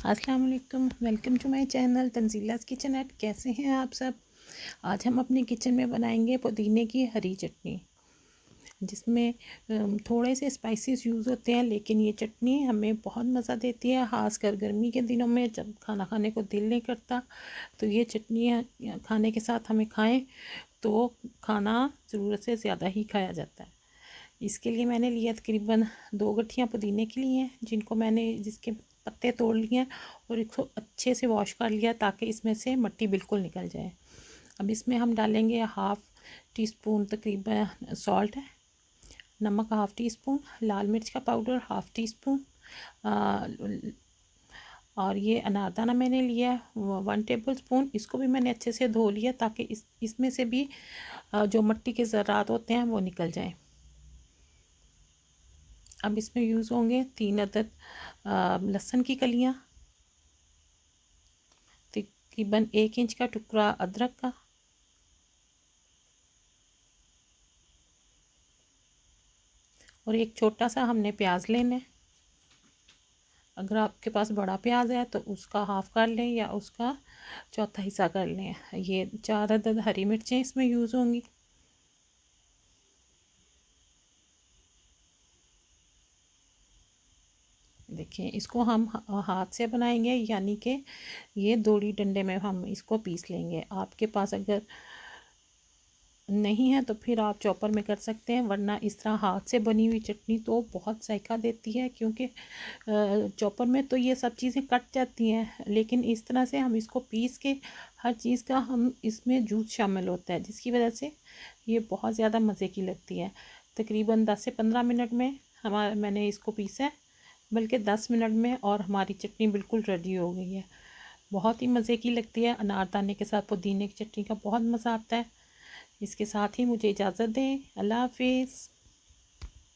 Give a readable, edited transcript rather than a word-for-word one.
अस्सलाम वालेकुम, welcome to my channel Tanzila's kitchen at. कैसे हैं आप सब। आज हम अपने किचन में बनाएंगे पुदीने की हरी चटनी, जिसमें थोड़े से स्पाइसेस यूज़ होते हैं, लेकिन ये चटनी हमें बहुत मज़ा देती है। ख़ासकर गर्मी के दिनों में जब खाना खाने को दिल नहीं करता, तो ये चटनी खाने के साथ हमें खाएं तो खाना ज़रूरत से ज़्यादा ही खाया जाता है। इसके लिए मैंने लिया तकरीबन 2 गठियाँ पुदीने की ली हैं, जिसके पत्ते तोड़ लिए हैं और इसको अच्छे से वॉश कर लिया ताकि इसमें से मिट्टी बिल्कुल निकल जाए। अब इसमें हम डालेंगे हाफ़ टी स्पून तकरीबन सॉल्ट है, नमक हाफ़ टी स्पून, लाल मिर्च का पाउडर हाफ़ टी स्पून, और ये अनारदाना मैंने लिया है 1 टेबल स्पून। इसको भी मैंने अच्छे से धो लिया ताकि इसमें से भी जो मिट्टी के ज़रात होते हैं वो निकल जाएं। अब इसमें यूज़ होंगे 3 अदद लहसुन की कलियाँ, तकरीबन 1 इंच का टुकड़ा अदरक का, और एक छोटा सा हमने प्याज लेना है। अगर आपके पास बड़ा प्याज है तो उसका हाफ़ कर लें या उसका चौथा हिस्सा कर लें। ये 4 अदद हरी मिर्चें इसमें यूज़ होंगी। देखिए, इसको हम हाथ से बनाएंगे, यानी कि ये दोड़ी डंडे में हम इसको पीस लेंगे। आपके पास अगर नहीं है तो फिर आप चॉपर में कर सकते हैं, वरना इस तरह हाथ से बनी हुई चटनी तो बहुत जायका देती है, क्योंकि चॉपर में तो ये सब चीज़ें कट जाती हैं, लेकिन इस तरह से हम इसको पीस के हर चीज़ का हम इसमें जूस शामिल होता है, जिसकी वजह से ये बहुत ज़्यादा मज़े की लगती है। तकरीबन 10 से 15 मिनट में मैंने इसको पीसा है, बल्कि 10 मिनट में, और हमारी चटनी बिल्कुल रेडी हो गई है। बहुत ही मज़े की लगती है। अनारदाने के साथ पुदीने की चटनी का बहुत मज़ा आता है। इसके साथ ही मुझे इजाज़त दें। अल्लाह हाफिज़।